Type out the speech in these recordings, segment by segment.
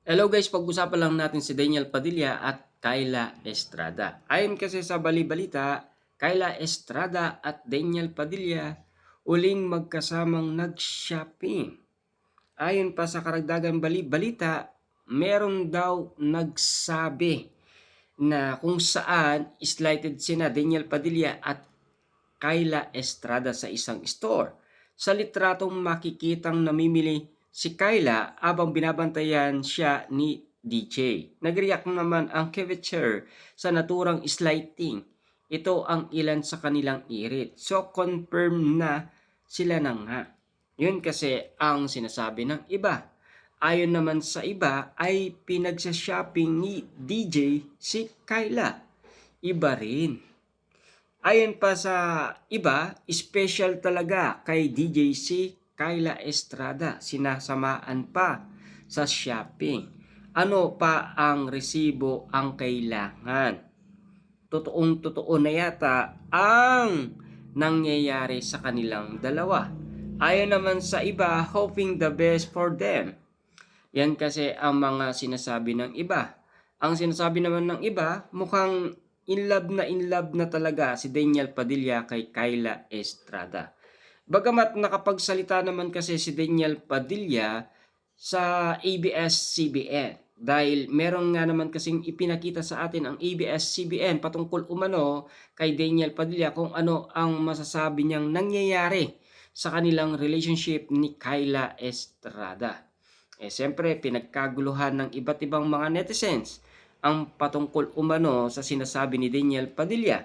Hello guys, pag-usapan lang natin si Daniel Padilla at Kyla Estrada. Ayon kasi sa bali-balita, Kyla Estrada at Daniel Padilla uling magkasamang nag-shopping. Ayon pa sa karagdagang bali-balita, meron daw nagsabi na kung saan slighted sina Daniel Padilla at Kyla Estrada sa isang store. Sa litratong makikitang namimili si Kyla habang binabantayan siya ni DJ. Nag-react naman ang Kevitcher sa naturang slighting. Ito ang ilan sa kanilang irit. So confirm na sila na nga. Yun kasi ang sinasabi ng iba. Ayon naman sa iba ay pinagsa-shopping ni DJ si Kyla. Iba rin. Ayon pa sa iba, special talaga kay DJ si Kyla Estrada. Sinasamaan pa sa shopping. Ano pa ang resibo ang kailangan? Totoong totoo na yata ang nangyayari sa kanilang dalawa. Ayon naman sa iba, hoping the best for them. Yan kasi ang mga sinasabi ng iba. Ang sinasabi naman ng iba, mukhang in love na talaga si Daniel Padilla kay Kyla Estrada. Bagamat nakapagsalita naman kasi si Daniel Padilla sa ABS-CBN dahil meron nga naman kasing ipinakita sa atin ang ABS-CBN patungkol umano kay Daniel Padilla kung ano ang masasabi niyang nangyayari sa kanilang relationship ni Kyla Estrada. Siyempre, pinagkaguluhan ng iba't ibang mga netizens ang patungkol umano sa sinasabi ni Daniel Padilla.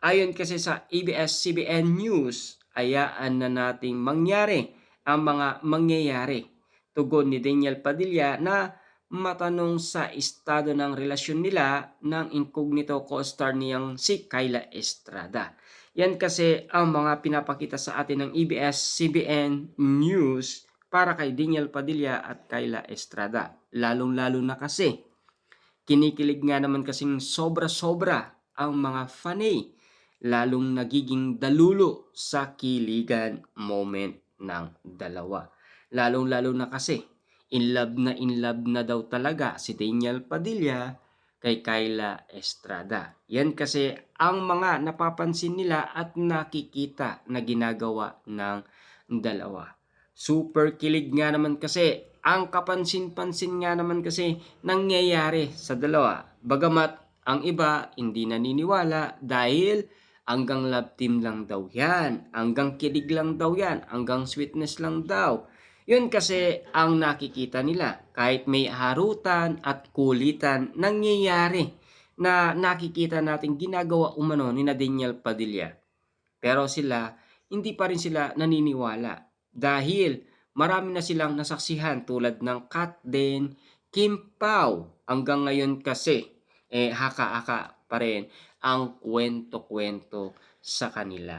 Ayon kasi sa ABS-CBN News, ayaan na nating mangyari ang mga mangyayari. Tugon ni Daniel Padilla na matanong sa estado ng relasyon nila ng incognito co-star niyang si Kyla Estrada. Yan kasi ang mga pinapakita sa atin ng ABS-CBN News para kay Daniel Padilla at Kyla Estrada. Lalong-lalo na kasi, kinikilig nga naman kasing sobra-sobra ang mga fanay, lalong nagiging dalulo sa kiligan moment ng dalawa. Lalong-lalo na kasi, in love na daw talaga si Daniel Padilla kay Kyla Estrada. Yan kasi ang mga napapansin nila at nakikita na ginagawa ng dalawa. Super kilig nga naman kasi ang kapansin-pansin nga naman kasi nangyayari sa dalawa. Bagamat ang iba hindi naniniwala dahil hanggang love team lang daw yan, hanggang kilig lang daw yan, hanggang sweetness lang daw. Yun kasi ang nakikita nila kahit may harutan at kulitan nangyayari na nakikita natin ginagawa umano ni Daniel Padilla. Pero sila, hindi pa rin sila naniniwala dahil marami na silang nasaksihan tulad ng Kat Den, Kim Pao. Hanggang ngayon kasi, haka-haka pa rin ang kwento-kwento sa kanila.